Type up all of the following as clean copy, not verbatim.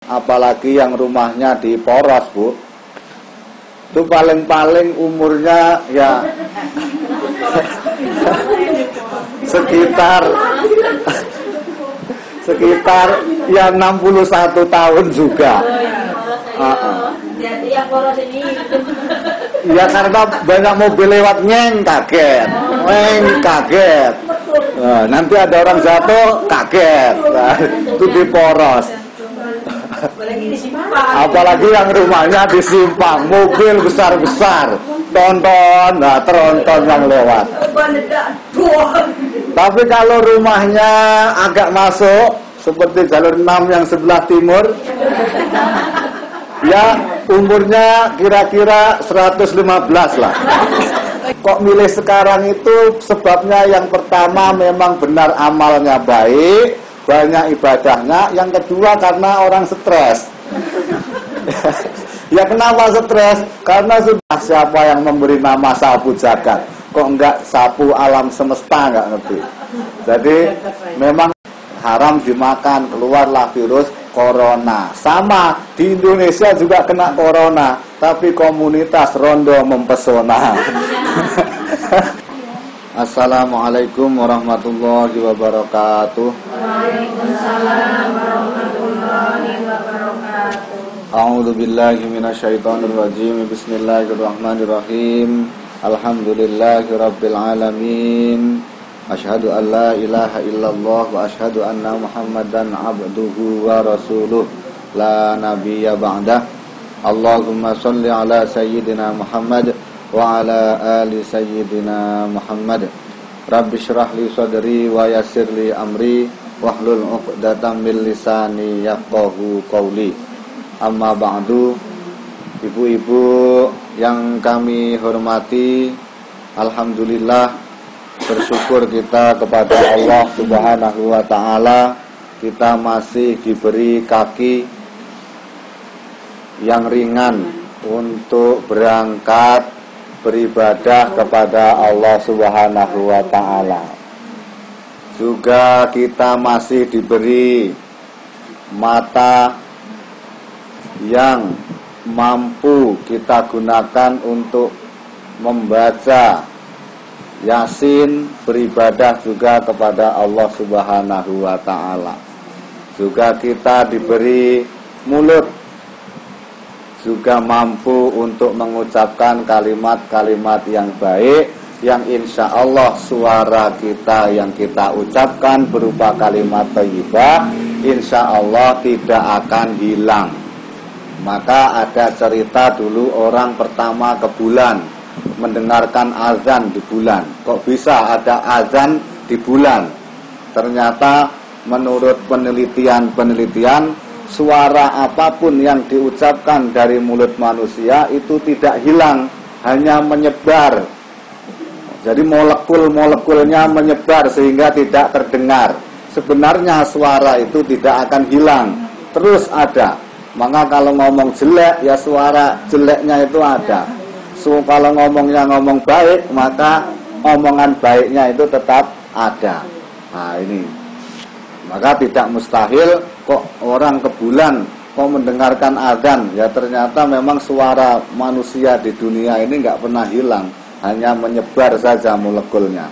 apalagi yang rumahnya di poros, Bu. Itu paling-paling umurnya ya sekitar ya 61 tahun juga. Jadi yang poros ini Ya karena banyak mobil lewat kaget. Nah, nanti ada orang jatuh kaget. Nah, itu di poros. Apalagi yang rumahnya di simpang, mobil besar-besar, tronton yang lewat. Tapi kalau rumahnya agak masuk, seperti jalur 6 yang sebelah timur, ya umurnya kira-kira 115 lah. Kok milih sekarang itu sebabnya yang pertama memang benar amalnya baik, banyak ibadahnya. Yang kedua karena orang stres. Ya kenapa stres? Karena sudah siapa yang memberi nama sapu jagat, kok enggak sapu alam semesta, enggak ngerti. Jadi memang haram dimakan, keluarlah virus corona. Sama di Indonesia juga kena corona, tapi komunitas rondo mempesona. Assalamualaikum warahmatullahi wabarakatuh. Waalaikumsalam warahmatullahi wabarakatuh. A'udzu billahi minasyaitonir rajim. Bismillahirrahmanirrahim. Alhamdulillahirabbil alamin. Asyhadu an la ilaha illallah wa asyhadu anna Muhammadan abduhu wa rasuluh la nabiyya ba'dah. Allahumma shalli ala sayyidina Muhammad wa ala ali sayyidina Muhammad. Rabbi shrah li sadri wa yassir li amri wahlul 'uqdatam min lisani yafqahu qawli. Amma ba'du. Ibu-ibu yang kami hormati, alhamdulillah bersyukur kita kepada Allah Subhanahu wa ta'ala, kita masih diberi kaki yang ringan untuk berangkat beribadah kepada Allah Subhanahu wa ta'ala. Juga kita masih diberi mata yang mampu kita gunakan untuk membaca Yasin, beribadah juga kepada Allah Subhanahu wa ta'ala. Juga kita diberi mulut, juga mampu untuk mengucapkan kalimat-kalimat yang baik, yang insya Allah suara kita yang kita ucapkan berupa kalimat thayyibah, insya Allah tidak akan hilang. Maka ada cerita dulu orang pertama ke bulan, mendengarkan azan di bulan. Kok bisa ada azan di bulan? Ternyata menurut penelitian, suara apapun yang diucapkan dari mulut manusia itu tidak hilang, hanya menyebar. Jadi molekul-molekulnya menyebar sehingga tidak terdengar. Sebenarnya suara itu tidak akan hilang, terus ada. Maka kalau ngomong jelek, ya suara jeleknya itu ada. So, kalau ngomongnya ngomong baik, maka omongan baiknya itu tetap ada. Nah ini, maka tidak mustahil kok orang ke bulan kok mendengarkan azan. Ya ternyata memang suara manusia di dunia ini nggak pernah hilang, hanya menyebar saja molekulnya.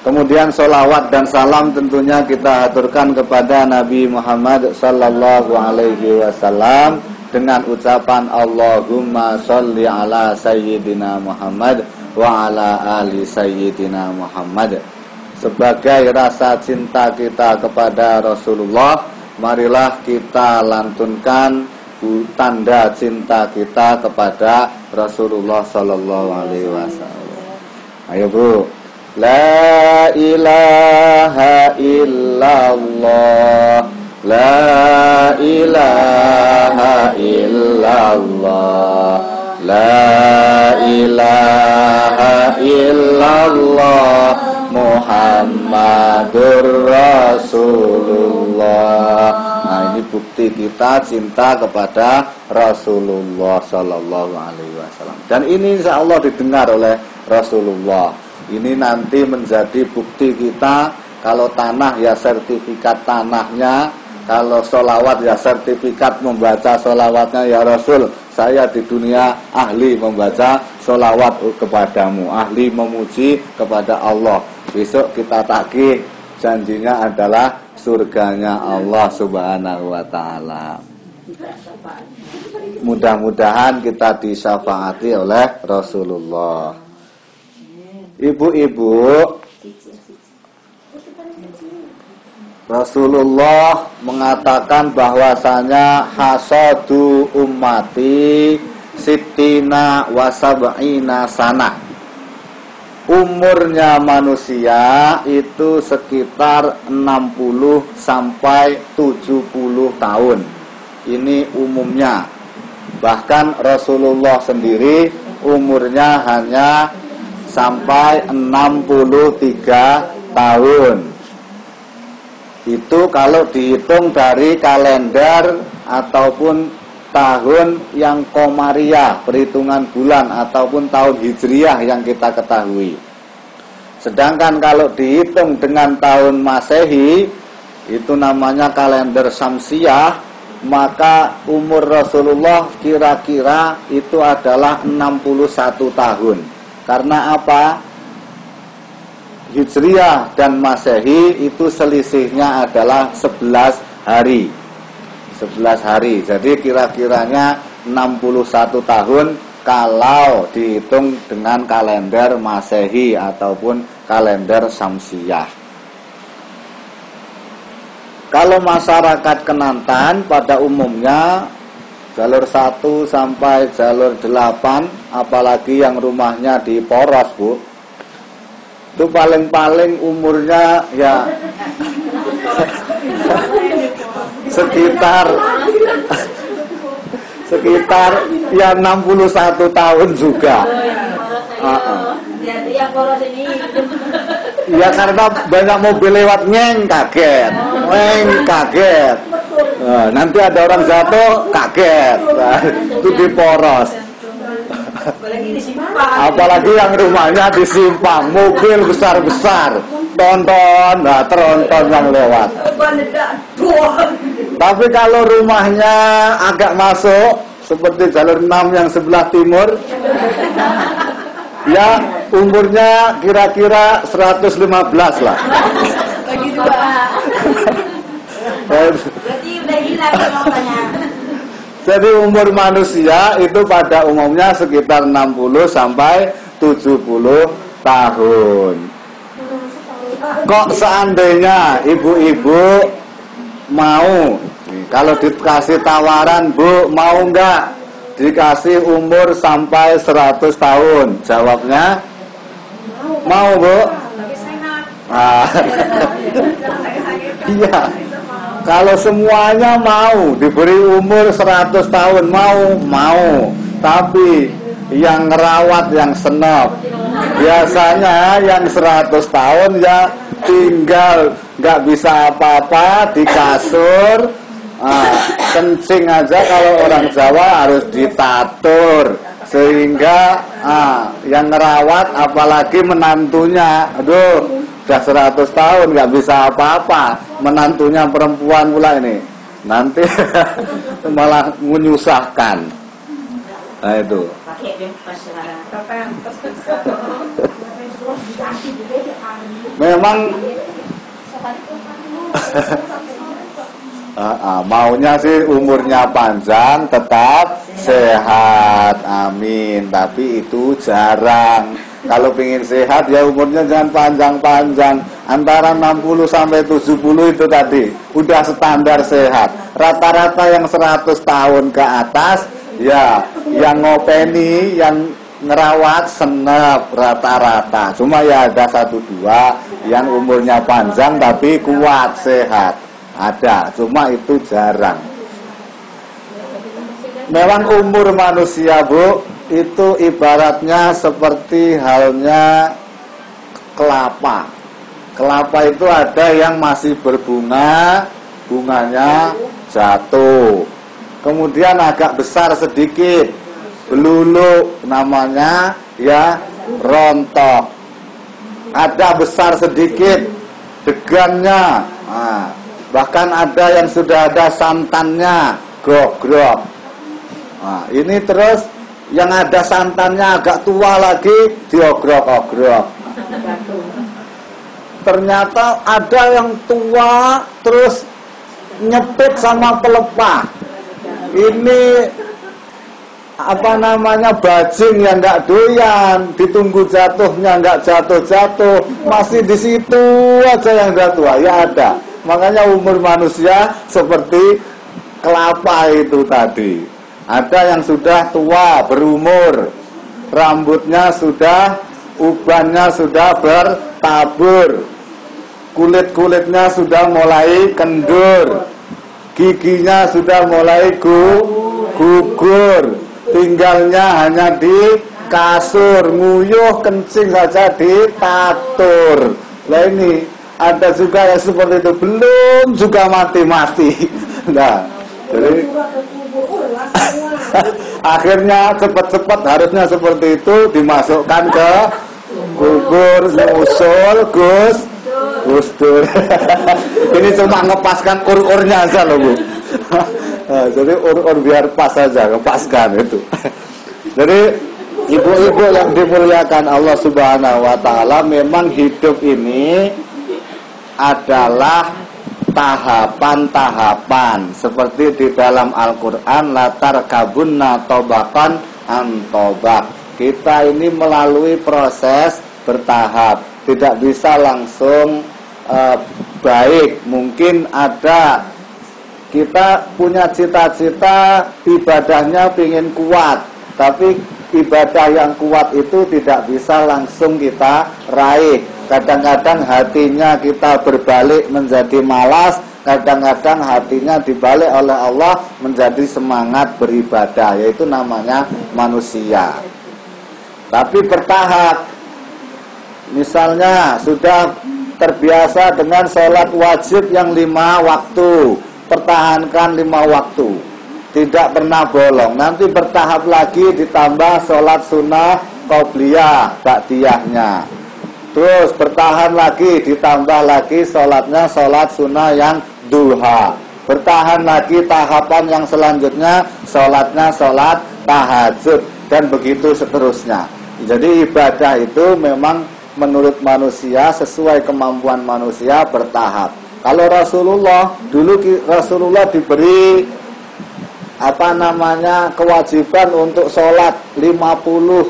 Kemudian sholawat dan salam tentunya kita aturkan kepada Nabi Muhammad sallallahu alaihi wasallam dengan ucapan Allahumma sholli ala sayyidina Muhammad wa ala ali sayyidina Muhammad. Sebagai rasa cinta kita kepada Rasulullah, marilah kita lantunkan tanda cinta kita kepada Rasulullah sallallahu alaihi wasallam. Ayo Bu. La ilaha illallah, la ilaha illallah, la ilaha illallah, Muhammadur Rasulullah. Nah ini bukti kita cinta kepada Rasulullah sallallahu alaihi wasallam. Dan ini insya Allah didengar oleh Rasulullah. Ini nanti menjadi bukti kita kalau tanah ya sertifikat tanahnya Kalau sholawat ya sertifikat membaca sholawatnya ya Rasul, saya di dunia ahli membaca sholawat kepadamu, ahli memuji kepada Allah. Besok kita tagih, janjinya adalah surganya Allah Subhanahu wa ta'ala. Mudah-mudahan kita disyafaati oleh Rasulullah. Ibu-ibu, Rasulullah mengatakan bahwasanya hasadu ummati sittina wa sab'ina sana. Umurnya manusia itu sekitar 60 sampai 70 tahun. Ini umumnya. Bahkan Rasulullah sendiri umurnya hanya sampai 63 tahun. Itu kalau dihitung dari kalender ataupun tahun yang komariah, perhitungan bulan ataupun tahun hijriah yang kita ketahui. Sedangkan kalau dihitung dengan tahun Masehi, itu namanya kalender Syamsiah, maka umur Rasulullah kira-kira itu adalah 61 tahun. Karena apa? Hijriah dan Masehi itu selisihnya adalah 11 hari. 11 hari. Jadi kira-kiranya 61 tahun kalau dihitung dengan kalender Masehi ataupun kalender Syamsiah. Kalau masyarakat Kenantan pada umumnya jalur 1 sampai jalur 8, apalagi yang rumahnya di Poros, Bu, itu paling-paling umurnya ya sekitar ya 61 tahun juga. Jadi yang poros ini Ya karena banyak mobil lewat kaget. Nah, nanti ada orang jatuh kaget. Nah, itu di Poros. Apalagi yang rumahnya di simpang, mobil besar-besar, tronton yang lewat. Tapi kalau rumahnya agak masuk, seperti jalur 6 yang sebelah timur, ya umurnya kira-kira 115 lah. bagi dua. Berarti udah hilang semuanya. Jadi umur manusia itu pada umumnya sekitar 60 sampai 70 tahun. Kok seandainya ibu-ibu mau, kalau dikasih tawaran, Bu, mau enggak dikasih umur sampai 100 tahun? Jawabnya mau, Bu. Iya. Kalau semuanya mau diberi umur 100 tahun, mau. Tapi yang ngerawat, yang senop, biasanya yang 100 tahun ya tinggal nggak bisa apa-apa di kasur, kencing aja kalau orang Jawa harus ditatur, sehingga yang ngerawat apalagi menantunya, aduh, udah 100 tahun nggak bisa apa-apa, menantunya perempuan pula ini, nanti malah menyusahkan. Nah itu. Memang maunya sih umurnya panjang, tetap sehat, amin. Tapi itu jarang. Kalau pengen sehat ya umurnya jangan panjang-panjang. Antara 60 sampai 70 itu tadi udah standar sehat. Rata-rata yang 100 tahun ke atas ya yang ngopeni, yang ngerawat senep rata-rata. Cuma ya ada 1-2 yang umurnya panjang tapi kuat sehat. Ada, cuma itu jarang. Memang umur manusia, Bu, itu ibaratnya seperti halnya kelapa. Kelapa itu ada yang masih berbunga, bunganya jatuh. Kemudian agak besar sedikit, beluluk, namanya ya rontok. Ada besar sedikit, degannya, Bahkan ada yang sudah ada santannya, grog-grog. Nah, ini terus yang ada santannya agak tua lagi, diogrok-ogrok. Ternyata ada yang tua terus nyepit sama pelepah. Ini apa namanya, bajing yang nggak doyan, ditunggu jatuhnya nggak jatuh-jatuh, masih di situ aja yang udah tua. Ya ada. Makanya umur manusia seperti kelapa itu tadi. Ada yang sudah tua, berumur, rambutnya sudah, ubannya sudah bertabur, kulit-kulitnya sudah mulai kendur, giginya sudah mulai gugur, tinggalnya hanya di kasur, nguyuh kencing saja ditatur. Nah ini ada juga yang seperti itu, belum juga mati-mati. Nah, jadi akhirnya cepat-cepat harusnya seperti itu dimasukkan ke kubur, usul Gus Dur. Ini cuma ngepaskan ur-urnya aja loh, Bu. Nah, jadi ur-ur biar pas saja, ngepaskan itu. Jadi ibu-ibu yang dimuliakan Allah Subhanahu wa taala, memang hidup ini adalah tahapan-tahapan seperti di dalam Al-Qur'an, latar kabunna tobakan antobak. Kita ini melalui proses bertahap, tidak bisa langsung baik. Mungkin ada kita punya cita-cita ibadahnya ingin kuat, tapi ibadah yang kuat itu tidak bisa langsung kita raih. Kadang-kadang hatinya kita berbalik menjadi malas, kadang-kadang hatinya dibalik oleh Allah menjadi semangat beribadah, yaitu namanya manusia. Tapi bertahap. Misalnya sudah terbiasa dengan sholat wajib yang 5 waktu, pertahankan 5 waktu, tidak pernah bolong. Nanti bertahap lagi ditambah sholat sunnah qobliyah, ba'diyahnya. Terus bertahan lagi, ditambah lagi sholatnya sholat sunnah yang duha. Bertahan lagi tahapan yang selanjutnya, sholatnya sholat tahajud, dan begitu seterusnya. Jadi ibadah itu memang menurut manusia sesuai kemampuan manusia bertahap. Kalau Rasulullah dulu, Rasulullah diberi kewajiban untuk sholat 50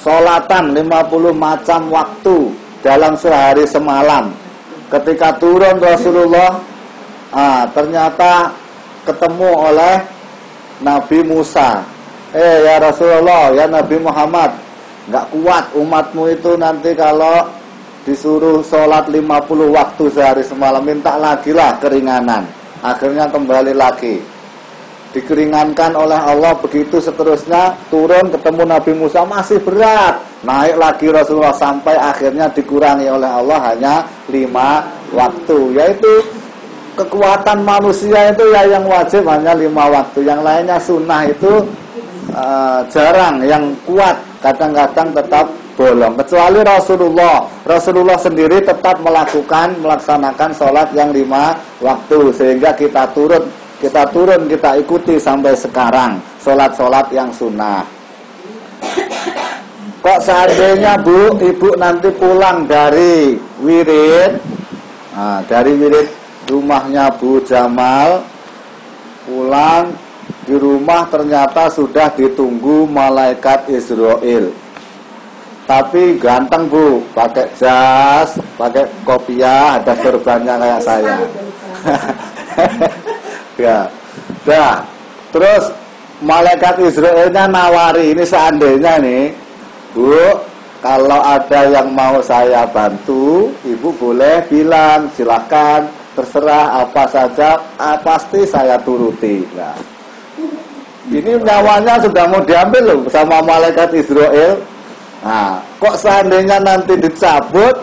sholatan, 50 macam waktu dalam sehari semalam. Ketika turun Rasulullah, ternyata ketemu oleh Nabi Musa. Ya Rasulullah, ya Nabi Muhammad, nggak kuat umatmu itu nanti kalau disuruh sholat 50 waktu sehari semalam, minta lagi lah keringanan. Akhirnya kembali lagi, dikeringankan oleh Allah, begitu seterusnya. Turun ketemu Nabi Musa, masih berat, naik lagi Rasulullah sampai akhirnya dikurangi oleh Allah hanya 5 waktu. Yaitu kekuatan manusia itu ya yang wajib hanya 5 waktu, yang lainnya sunnah itu jarang yang kuat, kadang-kadang tetap bolong. Kecuali Rasulullah sendiri tetap melaksanakan sholat yang 5 waktu, sehingga kita turun, kita ikuti sampai sekarang sholat-sholat yang sunnah. Kok seandainya Bu, Ibu nanti pulang dari wirid, dari wirid rumahnya Bu Jamal, pulang di rumah ternyata sudah ditunggu malaikat Israel. Tapi ganteng Bu, pakai jas, pakai kopiah, ada sorbannya kayak saya. Ya, dah. Terus malaikat Israelnya nawari, ini seandainya nih, Bu, kalau ada yang mau saya bantu, Ibu boleh bilang, silakan, terserah apa saja, pasti saya turuti. Nah, ini nyawanya sudah mau diambil loh sama malaikat Israel. Nah, kok seandainya nanti dicabut,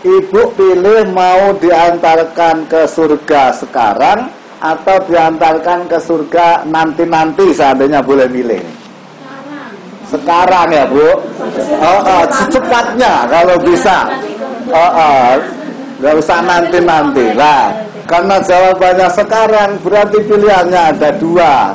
Ibu pilih mau diantarkan ke surga sekarang atau diantarkan ke surga nanti-nanti, seandainya boleh milih. Sekarang ya Bu. Secepatnya kalau bisa. Nggak usah nanti-nanti lah. Karena jawabannya sekarang, berarti pilihannya ada dua.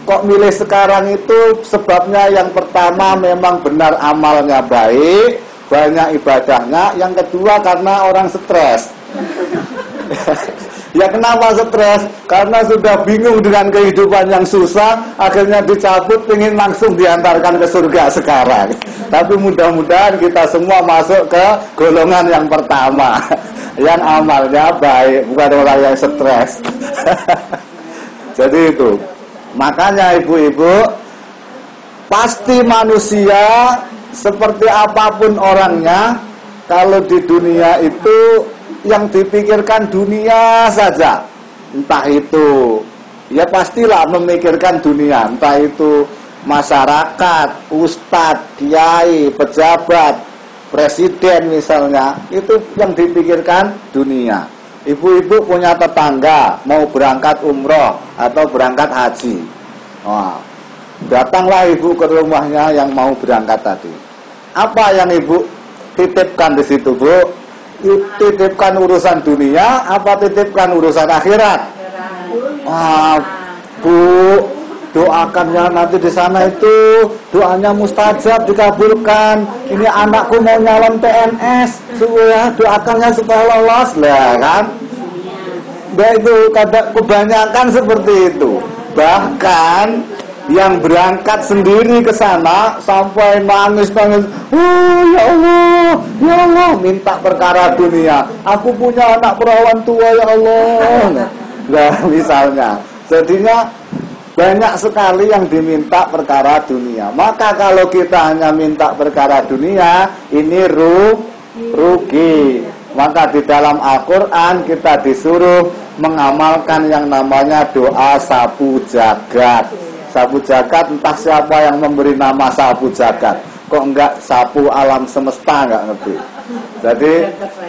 Kok milih sekarang itu sebabnya yang pertama memang benar amalnya baik, banyak ibadahnya. Yang kedua karena orang stres. Ya kenapa stres? Karena sudah bingung dengan kehidupan yang susah, akhirnya dicabut, pengen langsung diantarkan ke surga sekarang. Tapi mudah-mudahan kita semua masuk ke golongan yang pertama, yang amalnya baik, bukan orang yang stres. Jadi itu. Makanya ibu-ibu, pasti manusia seperti apapun orangnya, kalau di dunia itu yang dipikirkan dunia saja. Entah itu, ya pastilah memikirkan dunia. Entah itu masyarakat, ustadz, kiai, pejabat, presiden misalnya, itu yang dipikirkan dunia. Ibu-ibu punya tetangga mau berangkat umroh atau berangkat haji. Wah, datanglah ibu ke rumahnya yang mau berangkat tadi. Apa yang ibu titipkan di situ, Bu? Titipkan urusan dunia apa titipkan urusan akhirat? Bu, doakannya nanti di sana itu doanya mustajab, dikabulkan. Ini anakku mau nyalon PNS, supaya doakannya supaya lolos lah kan. Nah itu kebanyakan seperti itu. Bahkan yang berangkat sendiri ke sana sampai nangis-nangis, ya Allah, minta perkara dunia. Aku punya anak perawan tua ya Allah. Nah misalnya, jadinya banyak sekali yang diminta perkara dunia. Maka kalau kita hanya minta perkara dunia, ini rugi. Maka di dalam Al-Quran kita disuruh mengamalkan yang namanya doa sapu jagat. Sapu jagat, entah siapa yang memberi nama sapu jagat. Kok enggak sapu alam semesta, enggak ngerti. Jadi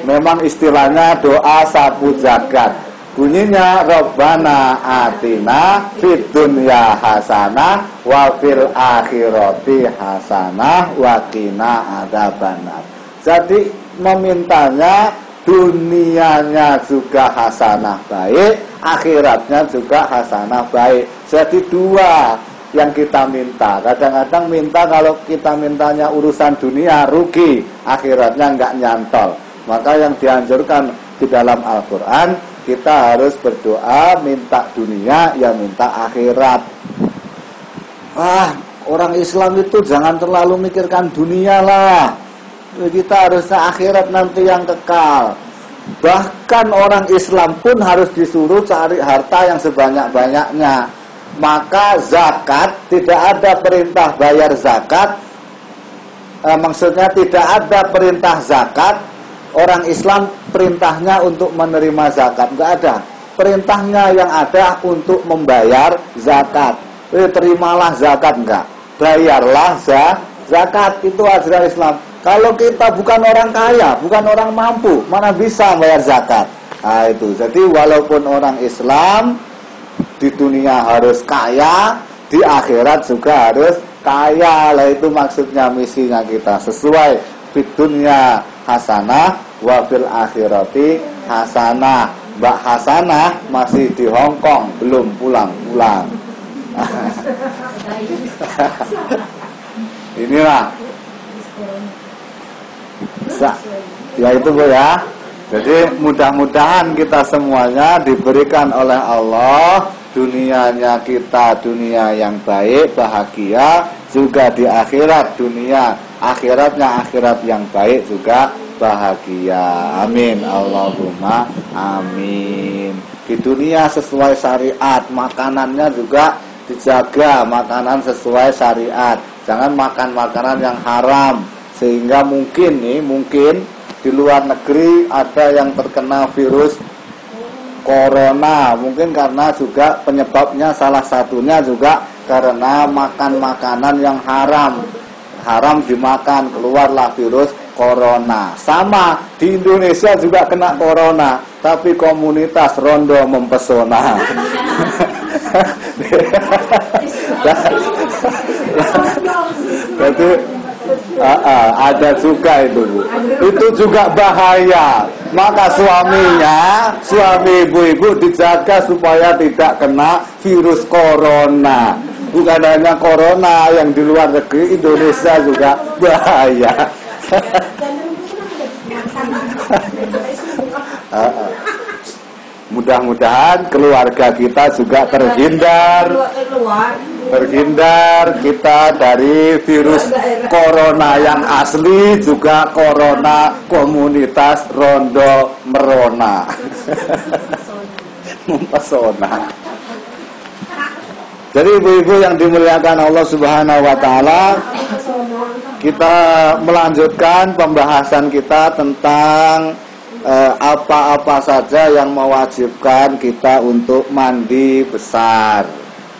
memang istilahnya doa sapu jagat. Bunyinya Rabbana atina fid dunya hasanah wa fil akhirati hasanah wa qina adzabannar. Jadi memintanya dunianya juga hasanah baik, akhiratnya juga hasanah baik. Jadi dua yang kita minta. Kadang-kadang minta, kalau kita mintanya urusan dunia rugi, akhiratnya enggak nyantol. Maka yang dianjurkan di dalam Al-Quran, kita harus berdoa minta dunia, ya minta akhirat. Orang Islam itu jangan terlalu mikirkan dunia lah. Kita harusnya akhirat nanti yang kekal. Bahkan orang Islam pun harus disuruh cari harta yang sebanyak-banyaknya. Maka zakat, tidak ada perintah bayar zakat. Maksudnya tidak ada perintah zakat. Orang Islam perintahnya untuk menerima zakat, enggak ada. Perintahnya yang ada untuk membayar zakat. Terimalah zakat, enggak. Bayarlah zakat, itu ajaran Islam. Kalau kita bukan orang kaya, bukan orang mampu, mana bisa bayar zakat? Nah itu, jadi walaupun orang Islam di dunia harus kaya, di akhirat juga harus kaya. Lah itu maksudnya misinya kita, sesuai fid dunya hasanah wa fil akhirati hasanah. Mbak Hasanah masih di Hong Kong, belum pulang-pulang. Inilah ya itu Bu ya. Jadi mudah-mudahan kita semuanya diberikan oleh Allah dunianya kita dunia yang baik, bahagia, juga di akhirat dunia akhiratnya akhirat yang baik juga bahagia. Amin Allahumma amin. Di dunia sesuai syariat, makanannya juga dijaga, makanan sesuai syariat. Jangan makan makanan yang haram, sehingga mungkin di luar negeri ada yang terkena virus corona, mungkin karena juga penyebabnya salah satunya juga karena makan makanan yang haram dimakan, keluarlah virus corona. Sama di Indonesia juga kena corona, tapi komunitas rondo mempesona. Jadi ada juga itu, Bu. Itu juga bahaya. Maka suami ibu-ibu dijaga supaya tidak kena virus corona. Bukan hanya corona, yang di luar negeri, Indonesia juga bahaya. Mudah-mudahan keluarga kita juga terhindar kita dari virus corona yang asli, juga corona komunitas Rondo Merona. Mempesona. Jadi ibu-ibu yang dimuliakan Allah Subhanahu wa taala, kita melanjutkan pembahasan kita tentang apa-apa saja yang mewajibkan kita untuk mandi besar.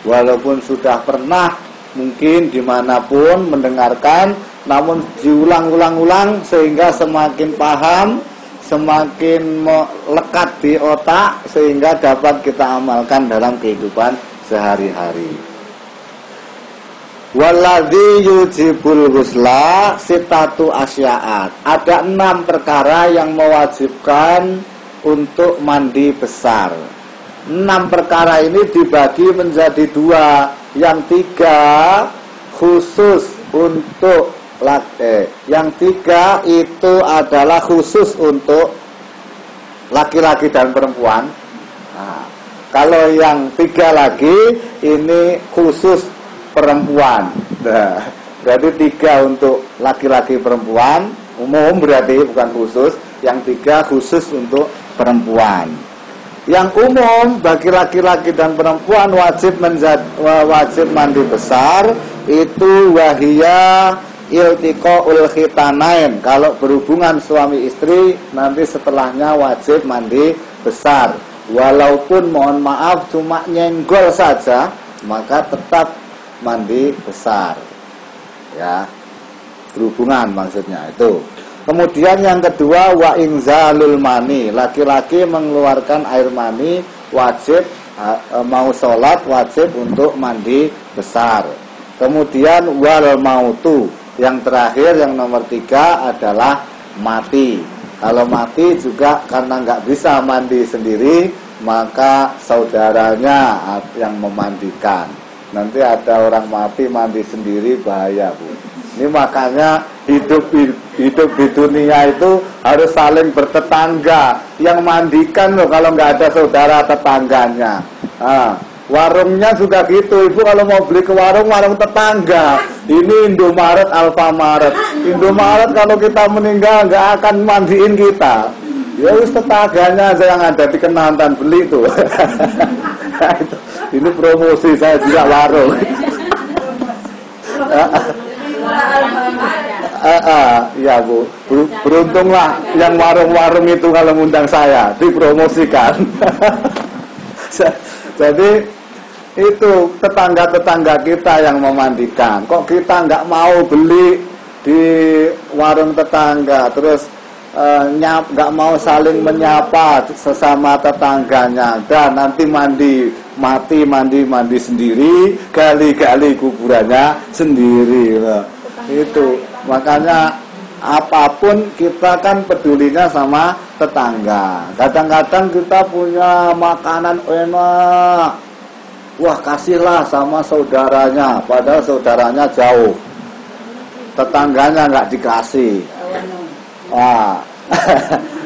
Walaupun sudah pernah mungkin dimanapun mendengarkan, namun diulang-ulang sehingga semakin paham, semakin melekat di otak, sehingga dapat kita amalkan dalam kehidupan sehari-hari. Walladzi yujibul ghusla sitatu asyaat. Ada 6 perkara yang mewajibkan untuk mandi besar. 6 perkara ini dibagi menjadi 2. Yang 3 khusus untuk laki. Yang 3 itu adalah khusus untuk laki-laki dan perempuan. Nah, kalau yang 3 lagi ini khusus perempuan. Nah, berarti 3 untuk laki-laki perempuan, umum berarti bukan khusus. Yang 3 khusus untuk perempuan. Yang umum bagi laki-laki dan perempuan wajib mandi besar itu wahia iltiqaul khitanain. Kalau berhubungan suami istri, nanti setelahnya wajib mandi besar. Walaupun mohon maaf cuma nyenggol saja, maka tetap mandi besar, ya, berhubungan maksudnya itu. Kemudian yang kedua wa inzalul mani, laki-laki mengeluarkan air mani wajib, mau sholat wajib untuk mandi besar. Kemudian wal mautu, yang terakhir yang nomor 3 adalah mati. Kalau mati juga karena nggak bisa mandi sendiri, maka saudaranya yang memandikan. Nanti ada orang mandi sendiri, bahaya, Bu. Ini makanya hidup di dunia itu harus saling bertetangga. Yang mandikan loh kalau nggak ada saudara tetangganya. Warungnya juga gitu, Ibu kalau mau beli ke warung tetangga. Ini Indomaret, Alfamaret. Indomaret kalau kita meninggal nggak akan mandiin kita. Ya wis tetangganya aja yang ada di Kenantan beli tuh. Ini promosi saya juga warung. Ya Bu, beruntunglah yang warung-warung itu kalau ngundang saya dipromosikan. Jadi itu tetangga-tetangga kita yang memandikan. Kok kita nggak mau beli di warung tetangga, terus nggak mau saling menyapa sesama tetangganya, dan nanti mandi sendiri, gali kuburannya sendiri. Itu makanya apapun kita kan pedulinya sama tetangga. Kadang-kadang kita punya makanan enak, wah kasihlah sama saudaranya, padahal saudaranya jauh, tetangganya nggak dikasih.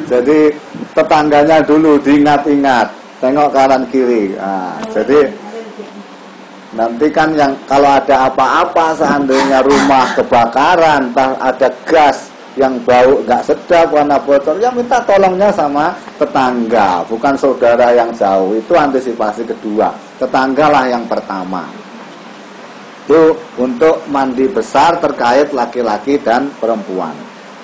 Jadi tetangganya dulu diingat-ingat, tengok kanan kiri. Jadi nanti kan yang kalau ada apa-apa, seandainya rumah kebakaran, entah ada gas yang bau nggak sedap karena bocor, ya minta tolongnya sama tetangga, bukan saudara yang jauh. Itu antisipasi kedua. Tetanggalah yang pertama. Itu untuk mandi besar terkait laki-laki dan perempuan.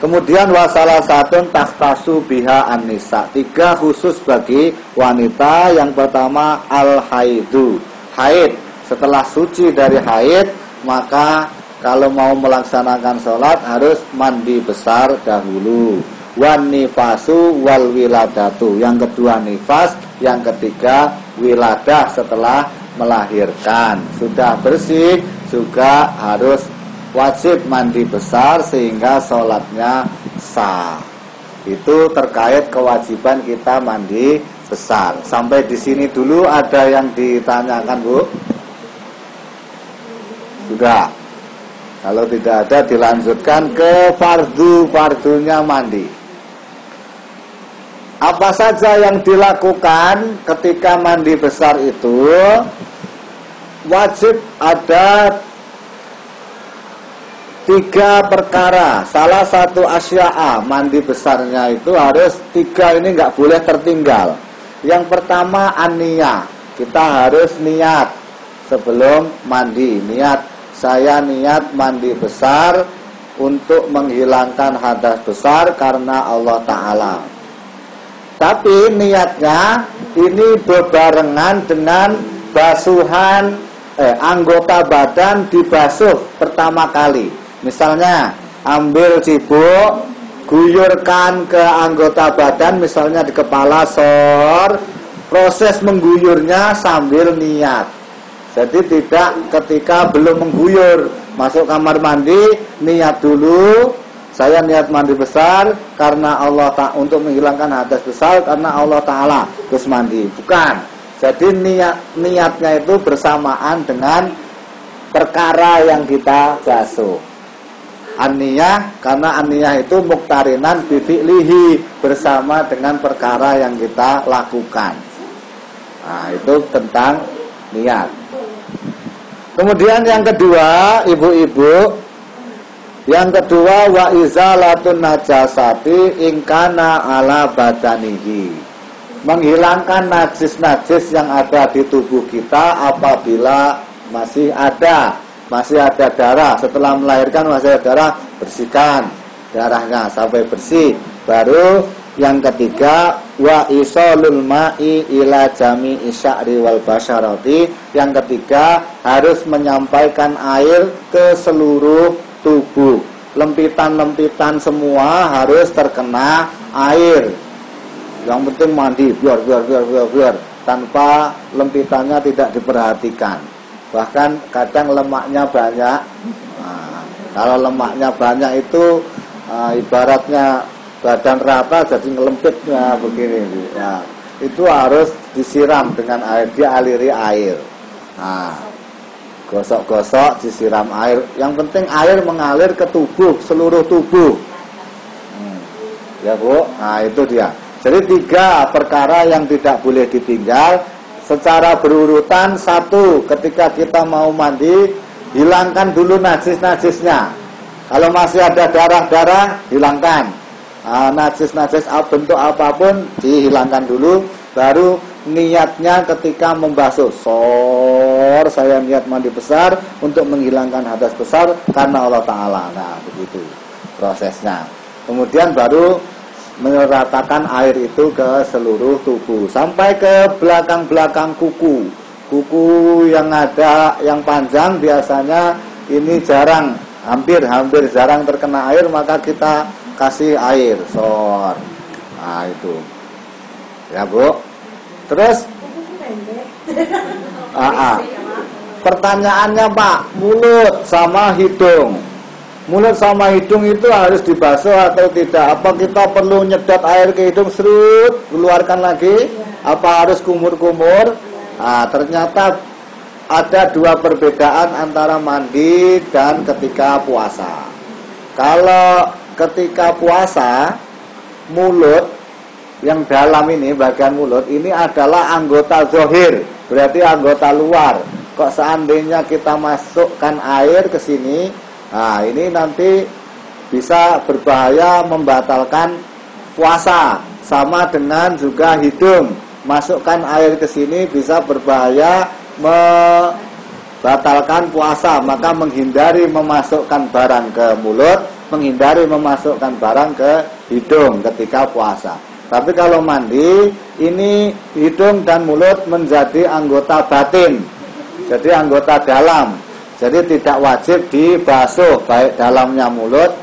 Kemudian wasalah satun takhtasu biha an-nisa, 3 khusus bagi wanita. Yang pertama al-haidu, haid. Setelah suci dari haid, maka kalau mau melaksanakan sholat harus mandi besar dahulu. Wan nifasu wal wiladatu, yang kedua nifas, yang ketiga wiladah setelah melahirkan. Sudah bersih juga harus wajib mandi besar sehingga sholatnya sah. Itu terkait kewajiban kita mandi besar. Sampai di sini dulu ada yang ditanyakan, Bu? Sudah. Kalau tidak ada dilanjutkan ke fardunya mandi. Apa saja yang dilakukan ketika mandi besar itu? Wajib ada 3 perkara. Salah satu asya'a mandi besarnya itu harus 3 ini nggak boleh tertinggal. Yang pertama an-niyah. Kita harus niat sebelum mandi. Saya niat mandi besar untuk menghilangkan hadas besar karena Allah Ta'ala. Tapi niatnya ini berbarengan dengan basuhan anggota badan dibasuh pertama kali. Misalnya ambil cibuk, guyurkan ke anggota badan, misalnya di kepala, proses mengguyurnya sambil niat. Jadi tidak ketika belum mengguyur masuk kamar mandi niat dulu, saya niat mandi besar karena Allah untuk menghilangkan hadas besar karena Allah Ta'ala, terus mandi. Bukan. Jadi niatnya itu bersamaan dengan perkara yang kita basuh. An-niyah, karena an-niyah itu muktarinan bifi'lihi, bersama dengan perkara yang kita lakukan. Nah, itu tentang niat. Kemudian yang kedua, ibu-ibu, yang kedua wa izalatun najasati ingkana ala badanihi. Menghilangkan najis-najis yang ada di tubuh kita apabila masih ada darah. Setelah melahirkan masih ada darah, bersihkan darahnya sampai bersih. Baru yang ketiga wa isalul ma'i ila jami'i sya'ri wal basyarati. Yang ketiga harus menyampaikan air ke seluruh tubuh. Lempitan-lempitan semua harus terkena air. Yang penting mandi biar tanpa lempitannya tidak diperhatikan. Bahkan kadang lemaknya banyak. Nah, kalau lemaknya banyak itu ibaratnya badan rata jadi ngelempitnya begini. Ya, itu harus disiram dengan air, dialiri air. Nah, gosok-gosok, disiram air. Yang penting air mengalir ke tubuh, seluruh tubuh. Ya Bu, nah itu dia. Jadi 3 perkara yang tidak boleh ditinggal secara berurutan. 1, ketika kita mau mandi, hilangkan dulu najis-najisnya. Kalau masih ada darah-darah, hilangkan. Najis-najis bentuk apapun dihilangkan dulu. Baru niatnya ketika membasuh, saya niat mandi besar untuk menghilangkan hadas besar karena Allah Ta'ala. Nah begitu prosesnya. Kemudian baru meratakan air itu ke seluruh tubuh sampai ke belakang-belakang kuku. Kuku yang ada yang panjang biasanya ini jarang, hampir jarang terkena air, maka kita kasih air Nah itu ya Bu. Terus pertanyaannya Pak, mulut sama hidung. Mulut sama hidung itu harus dibasuh atau tidak? Apa kita perlu nyedot air ke hidung, serut, keluarkan lagi? Apa harus kumur-kumur? Nah, ternyata ada 2 perbedaan antara mandi dan ketika puasa. Kalau ketika puasa, mulut yang dalam ini, bagian mulut ini adalah anggota zahir, berarti anggota luar. Kok seandainya kita masukkan air ke sini, nah ini nanti bisa berbahaya, membatalkan puasa. Sama dengan juga hidung, masukkan air ke sini bisa berbahaya, membatalkan puasa. Maka menghindari memasukkan barang ke mulut, menghindari memasukkan barang ke hidung ketika puasa. Tapi kalau mandi, ini hidung dan mulut menjadi anggota batin, jadi anggota dalam. Jadi tidak wajib dibasuh, baik dalamnya mulut,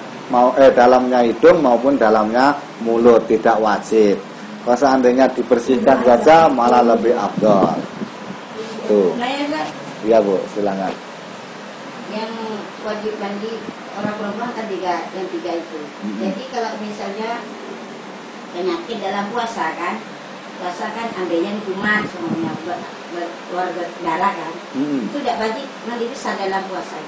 dalamnya hidung maupun dalamnya mulut, tidak wajib. Kalau seandainya dibersihkan saja malah lebih afdal. Tuh. Iya Bu, silakan. Yang wajib mandi orang perempuan kan 3, yang 3 itu. Jadi kalau misalnya penyakit dalam puasa kan. Puasa kan ambilnya kuman semuanya keluarga darah kan. Itu tidak wajib mandi besar dalam puasa.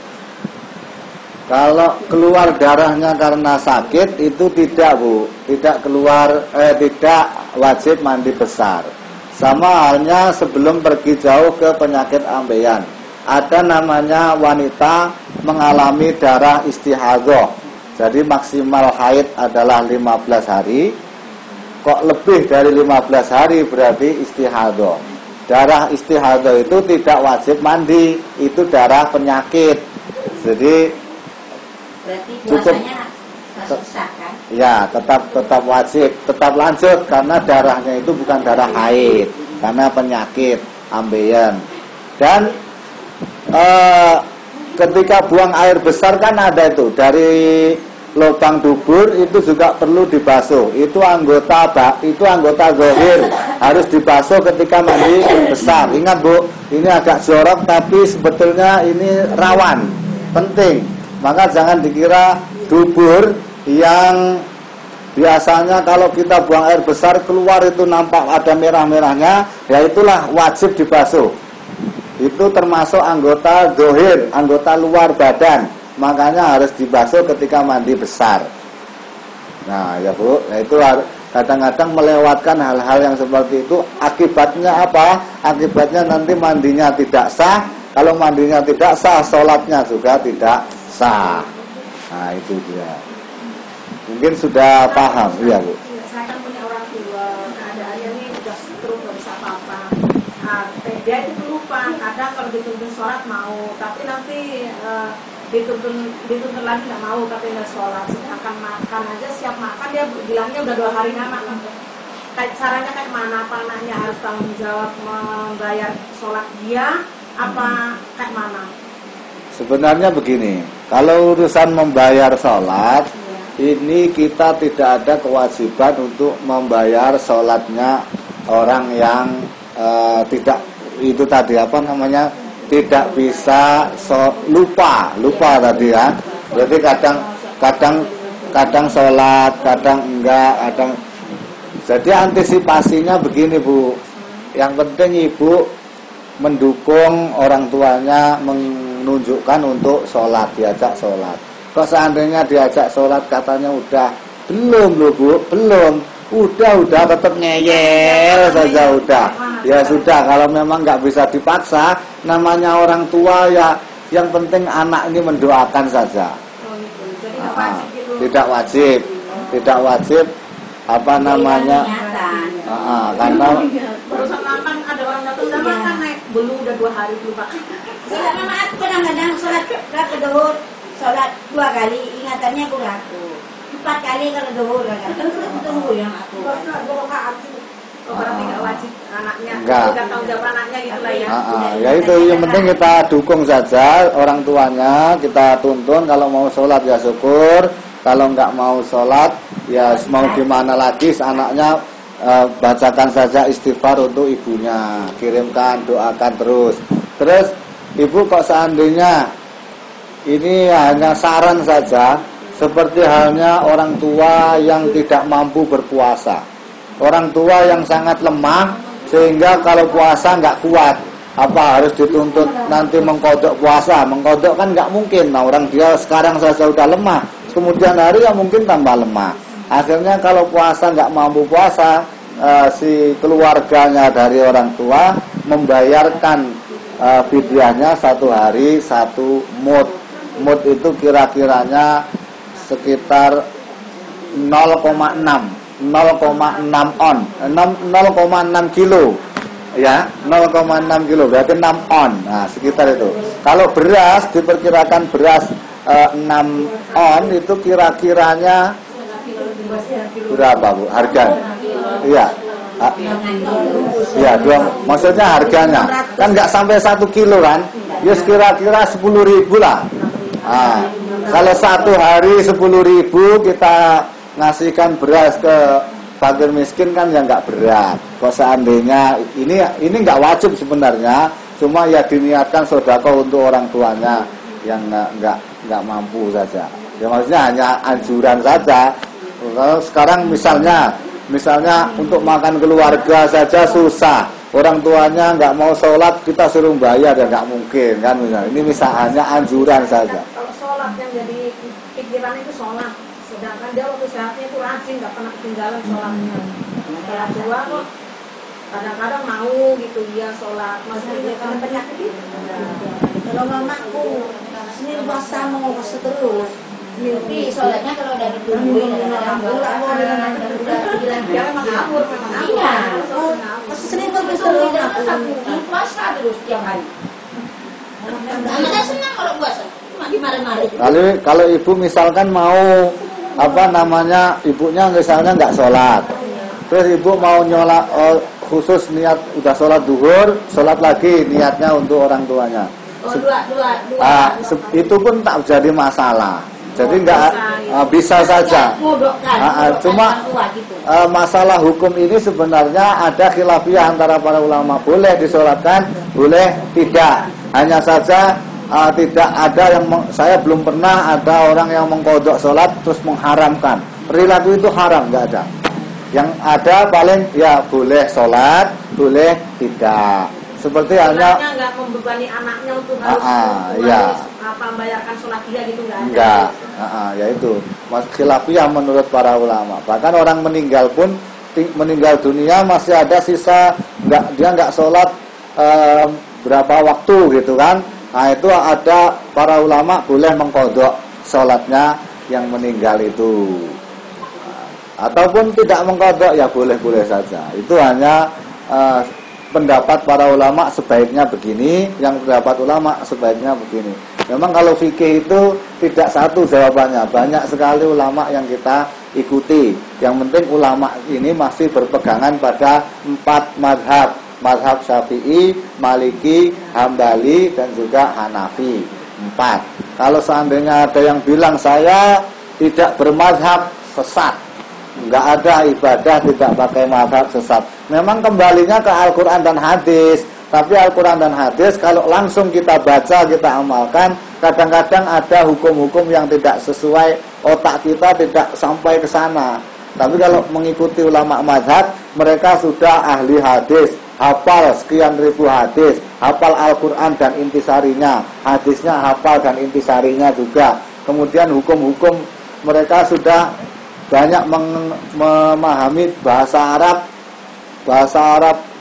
Kalau keluar darahnya karena sakit itu tidak, Bu. Tidak tidak wajib mandi besar. Sama halnya sebelum pergi jauh ke penyakit ambeien. Ada namanya wanita mengalami darah istihadhah. Jadi maksimal haid adalah 15 hari. Kok lebih dari 15 hari berarti istihadhah. Darah istihadhah itu tidak wajib mandi, itu darah penyakit. Jadi berarti puasanya sah kan? Ya, tetap wajib, tetap lanjut karena darahnya itu bukan darah haid, karena penyakit ambeien. Dan ketika buang air besar kan ada itu dari lubang dubur itu juga perlu dibasuh. Itu anggota zahir harus dibasuh ketika mandi besar. Ingat, Bu, ini agak jorok tapi sebetulnya ini rawan, penting. Maka jangan dikira dubur yang biasanya kalau kita buang air besar keluar itu nampak ada merah-merahnya, ya itulah wajib dibasuh. Itu termasuk anggota zahir, anggota luar badan. Makanya harus dibasuh ketika mandi besar. Nah, ya Bu, nah itu kadang-kadang melewatkan hal-hal yang seperti itu. Akibatnya apa? Akibatnya nanti mandinya tidak sah. Kalau mandinya tidak sah, sholatnya juga tidak sah. Nah, itu dia. Mungkin sudah paham, iya Bu. Saya kan punya orang tua, keadaannya ini udah stroke, nggak bisa apa-apa. Dia itu lupa, kadang kalau dituntun sholat mau, tapi nanti dituntun lagi nggak mau, tapi nggak sholat. Sedangkan makan aja siap makan, dia bilangnya udah 2 hari nggak makan. Kayak caranya kayak mana? Apa anaknya harus tanggung jawab membayar sholat dia? Apa kayak mana? Sebenarnya begini, kalau urusan membayar sholat, ini kita tidak ada kewajiban untuk membayar sholatnya orang yang tidak itu tadi apa namanya tidak bisa lupa tadi ya. Berarti kadang sholat, kadang enggak, kadang. Jadi antisipasinya begini, Bu. Yang penting Ibu mendukung orang tuanya menunjukkan untuk sholat, diajak sholat. Kok seandainya diajak sholat katanya udah belum loh Bu, belum, udah tetap ngeyel saja udah. Ya sudah, kalau memang nggak bisa dipaksa, namanya orang tua ya, yang penting anak ini mendoakan saja. Tidak wajib apa namanya? Karena perusahaan makan ada orang datang udah makan naik belum udah 2 hari lupa. Karena aku kadang-kadang sholat berapa dohur, sholat 2 kali, ingatannya aku laku 4 kali kalau dohur kan, dohur yang aku. Berarti nggak wajib anaknya, enggak. Udah tahu jawab anaknya gitu lah ya. Ya itu yang penting kita dukung saja orang tuanya, kita tuntun kalau mau sholat ya syukur, kalau nggak mau sholat ya mau gimana lagi, anaknya bacakan saja istighfar untuk ibunya, kirimkan, doakan terus. Ibu kok seandainya ini hanya saran saja, seperti halnya orang tua yang tidak mampu berpuasa, orang tua yang sangat lemah sehingga kalau puasa nggak kuat, apa harus dituntut nanti mengkodok puasa? Mengkodok kan nggak mungkin. Nah, orang dia sekarang saja udah lemah, kemudian hari ya mungkin tambah lemah. Akhirnya kalau puasa nggak mampu puasa, si keluarganya dari orang tua membayarkan fidyahnya 1 hari 1 mud. Mud itu kira-kiranya sekitar 0,6 on, 0,6 kilo ya, 0,6 kilo berarti 6 on. Nah, sekitar itu. Kalau beras diperkirakan beras 6 on itu kira-kiranya berapa Bu harga? Iya. Iya, maksudnya harganya kan nggak sampai 1 kilo kan? Ya kira-kira 10.000 lah. Nah, kalau 1 hari 10.000 kita ngasihkan beras ke fakir miskin kan ya nggak berat. Kok seandainya ini nggak wajib sebenarnya, cuma ya diniatkan sedekah untuk orang tuanya yang nggak mampu saja. Ya maksudnya hanya anjuran saja. Kalau sekarang misalnya misalnya untuk makan keluarga saja susah, orang tuanya nggak mau sholat, kita suruh bayar ya nggak mungkin kan, misalnya. Ini misalnya anjuran saja. Kalau sholat yang jadi pikiran itu sholat, sedangkan dia waktu sehatnya itu rajin, nggak pernah ketinggalan sholatnya. Kalau tua kok kadang-kadang mau gitu dia sholat, maksudnya Kalau penyakit itu. Kalau mamaku sendiri puasa mau terus. Sendiri sholatnya kalau udah ditungguin dia memang ngawur, iya. Sering terus puasa terus tiap hari. Saya senang kalau puasa. Cuma dimarahin-marahin. Kalau ibu misalkan mau ibunya misalnya nggak sholat, terus ibu mau nyolak khusus niat udah sholat duhur, sholat lagi niatnya untuk orang tuanya. Dua. Itu pun tak jadi masalah. Jadi bisa saja. Cuma masalah hukum ini sebenarnya ada khilafiyah antara para ulama. Boleh disolatkan, boleh tidak. Hanya saja tidak ada yang saya belum pernah ada orang yang mengkodok sholat terus mengharamkan. Perilaku itu haram, nggak ada. Yang ada paling ya boleh sholat, boleh tidak. Seperti hanya nggak membebani anaknya untuk harus membayarkan sholat dia gitu, enggak. Ya itu khilafiyah menurut para ulama. Bahkan orang meninggal pun meninggal dunia masih ada sisa dia nggak sholat berapa waktu gitu kan. Nah itu ada para ulama boleh mengkodok sholatnya yang meninggal itu. Ataupun tidak mengkodok ya boleh-boleh saja. Itu hanya pendapat para ulama sebaiknya begini, yang pendapat ulama sebaiknya begini. Memang kalau fikih itu tidak satu jawabannya, banyak sekali ulama yang kita ikuti. Yang penting ulama ini masih berpegangan pada 4 madhab. Madhab Syafi'i, Maliki, Hambali, dan juga Hanafi. 4. Kalau seandainya ada yang bilang saya tidak bermadhab, sesat. Enggak ada ibadah tidak pakai madhab, sesat. Memang kembalinya ke Al-Quran dan hadis. Tapi Al-Quran dan hadis kalau langsung kita baca, kita amalkan, kadang-kadang ada hukum-hukum yang tidak sesuai otak kita, tidak sampai ke sana. Tapi kalau mengikuti ulama madhab, mereka sudah ahli hadis, hafal sekian ribu hadis, hafal Al-Quran dan intisarinya, hadisnya hafal dan intisarinya juga. Kemudian hukum-hukum mereka sudah banyak memahami bahasa Arab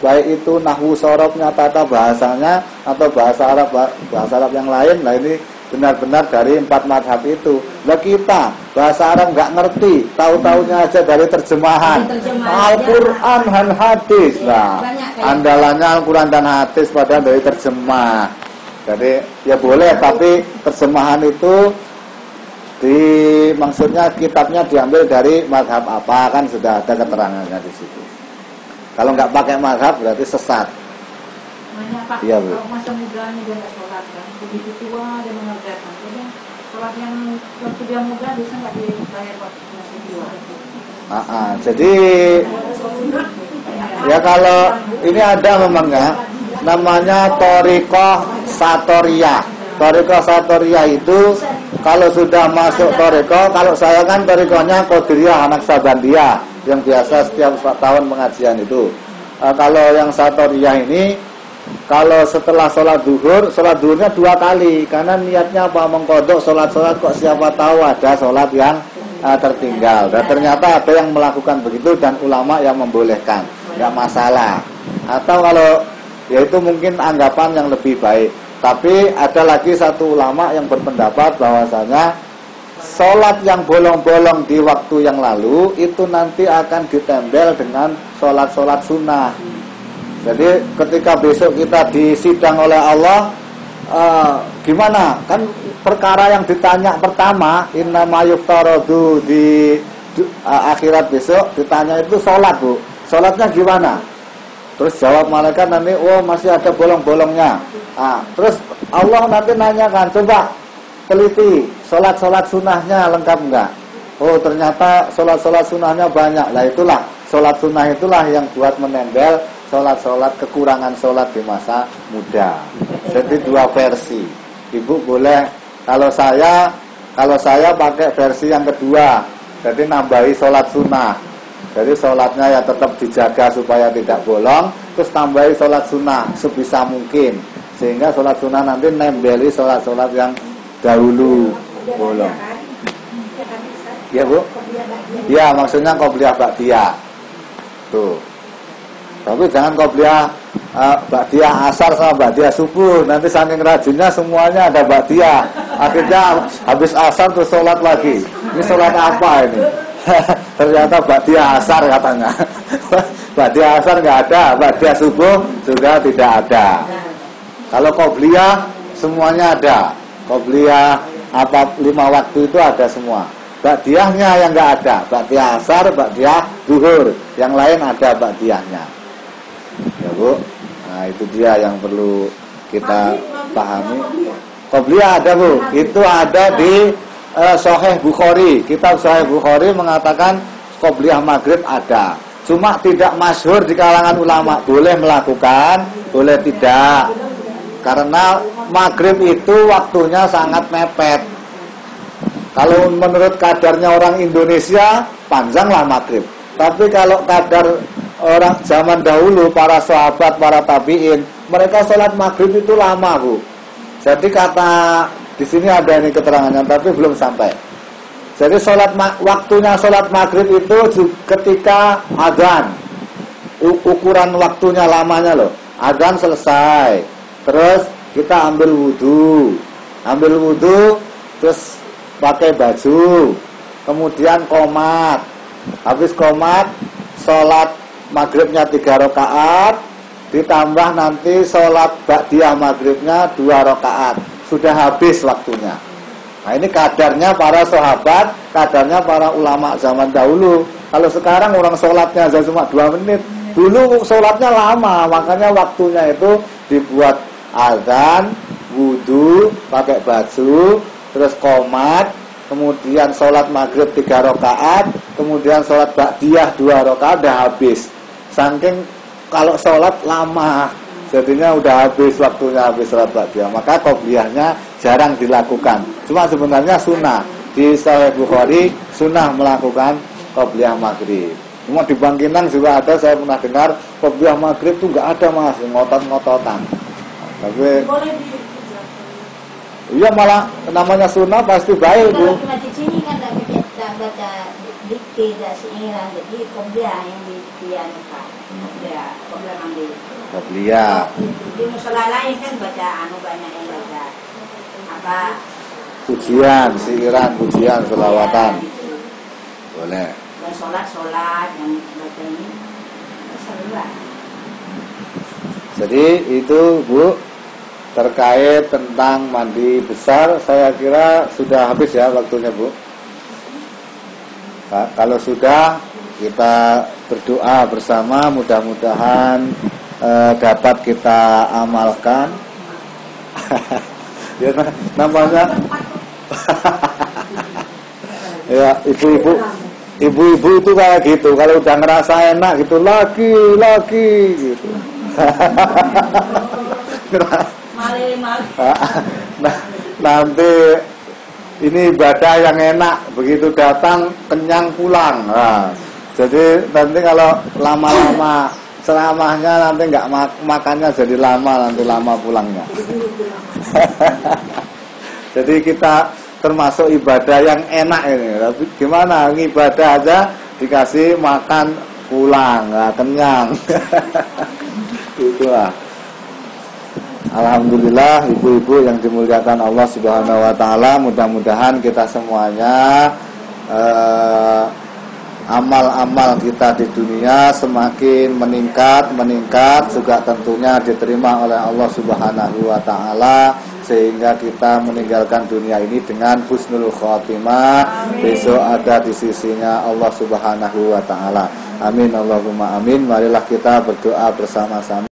baik itu nahwu sorobnya, tata bahasanya, atau bahasa Arab yang lain. Nah ini benar-benar dari 4 madhab itu. Nah kita bahasa Arab nggak ngerti, tahu-taunya aja dari terjemahan Al-Quran dan hadis. Nah andalannya Al-Quran dan hadis padahal dari terjemah. Jadi ya boleh, tapi terjemahan itu maksudnya kitabnya diambil dari madhab apa, kan sudah ada keterangannya di situ. Kalau nggak pakai madhab berarti sesat. Iya Bu. Kalau masa mudanya dia nggak sholat kan, begitu tua dia mengerjakan. Jadi sholat yang waktu dia muda bisa nggak dibayar waktu masih tua. Jadi ya kalau ini ada memangnya namanya Thariqah Satoriyah. Thariqah Satoriyah itu kalau sudah masuk Thariqah, kalau saya kan Thariqahnya Qadiriyah Anak Sabandiyah yang biasa setiap tahun pengajian itu. Kalau yang Satoriyah ini, kalau setelah sholat duhurnya 2 kali, karena niatnya apa, mengkodok sholat-sholat, kok siapa tahu ada sholat yang tertinggal. Dan ternyata ada yang melakukan begitu dan ulama yang membolehkan, nggak masalah. Atau kalau ya itu mungkin anggapan yang lebih baik. Tapi ada lagi satu ulama yang berpendapat bahwasanya sholat yang bolong-bolong di waktu yang lalu itu nanti akan ditempel dengan sholat-sholat sunnah. Jadi ketika besok kita disidang oleh Allah, gimana? Kan perkara yang ditanya pertama, innama yuftaradu di akhirat besok ditanya itu sholat Bu. Sholatnya gimana? Terus jawab malaikat nanti, oh masih ada bolong-bolongnya. Terus Allah nanti nanyakan, coba teliti sholat-sholat sunnahnya lengkap enggak? Oh ternyata sholat-sholat sunnahnya banyak. Lah itulah sholat sunnah itulah yang buat menempel sholat-sholat kekurangan sholat di masa muda. Jadi 2 versi. Ibu boleh, kalau saya pakai versi yang kedua. Jadi nambahi sholat sunnah. Jadi sholatnya ya tetap dijaga supaya tidak bolong, terus tambahi sholat sunnah sebisa mungkin, sehingga sholat sunnah nanti nembeli sholat-sholat yang dahulu bolong. Ya Bu? Ya, maksudnya qobliyah ba'diyah. Tuh. Tapi jangan qobliyah ba'diyah asar sama ba'diyah subuh. Nanti saking rajinnya semuanya ada ba'diyah. Akhirnya habis asar terus sholat lagi. Ini sholat apa ini? Ternyata ba'diyah asar katanya. Ba'diyah asar nggak ada, ba'diyah subuh juga tidak ada. Kalau qobliyah semuanya ada. Qobliyah apa 5 waktu itu ada semua. Ba'diyahnya yang nggak ada, ba'diyah asar, ba'diyah zuhur, yang lain ada ba'diyahnya. Ya Bu, nah itu dia yang perlu kita pahami. Qobliyah ada Bu, itu ada di Sahih Bukhari. Kitab Sahih Bukhari mengatakan qobliyah maghrib ada. Cuma tidak masyhur di kalangan ulama. Boleh melakukan, boleh tidak. Karena maghrib itu waktunya sangat mepet. Kalau menurut kadarnya orang Indonesia, panjanglah maghrib. Tapi kalau kadar orang zaman dahulu, para sahabat, para tabi'in, mereka sholat maghrib itu lama Bu. Jadi kata di sini ada ini keterangannya, tapi belum sampai. Jadi waktunya sholat maghrib itu ketika adzan. Ukuran waktunya lamanya loh. Adzan selesai, terus kita ambil wudhu, terus pakai baju, kemudian qomat. Habis qomat, sholat maghribnya 3 rakaat, ditambah nanti sholat ba'diyah maghribnya 2 rakaat. Sudah habis waktunya. Nah ini kadarnya para sahabat, kadarnya para ulama zaman dahulu. Kalau sekarang orang sholatnya aja cuma 2 menit. Dulu sholatnya lama, makanya waktunya itu dibuat azan, wudhu, pakai baju, terus qomat, kemudian sholat maghrib 3 rakaat, kemudian sholat ba'diyah 2 rakaat, udah habis. Saking kalau sholat lama, jadinya udah habis waktunya, habis sholat ba'diyah. Maka qobliyahnya jarang dilakukan. Cuma sebenarnya sunnah. Di Sahih Bukhari sunnah melakukan qobliyah maghrib. Cuma di Bangkinang juga ada, saya pernah dengar qobliyah maghrib tuh nggak ada Mas, ngotot-ngototan. Tapi iya malah namanya sunnah pasti baik Bu. Kalau cuma di sini kan tidak baca dikti, tidak seiran, jadi qobliyah yang dianukan. Qobliyah mandi. Qobliyah. Di musola lain kan baca banyak yang baca apa? Pujian, siiran, pujian, selawatan. Boleh. Dan sholat yang baca ini serulah. Jadi itu Bu, terkait tentang mandi besar, saya kira sudah habis ya waktunya Bu. Nah, kalau sudah, kita berdoa bersama, mudah-mudahan dapat kita amalkan. Ya, namanya ya ibu-ibu itu kayak gitu, kalau udah ngerasa enak gitu lagi gitu. Nah, nanti ini ibadah yang enak, begitu datang kenyang pulang. Nah, jadi nanti kalau lama-lama ceramahnya nanti nggak makannya jadi lama, nanti lama pulangnya. Jadi kita termasuk ibadah yang enak ini. Tapi gimana, ibadah aja dikasih makan pulang, nggak kenyang. Itulah. Alhamdulillah ibu-ibu yang dimuliakan Allah Subhanahu wa taala, mudah-mudahan kita semuanya amal-amal kita di dunia semakin meningkat juga tentunya diterima oleh Allah Subhanahu wa taala, sehingga kita meninggalkan dunia ini dengan husnul khotimah. Besok ada di sisinya Allah Subhanahu wa taala. Amin Allahumma amin. Marilah kita berdoa bersama-sama.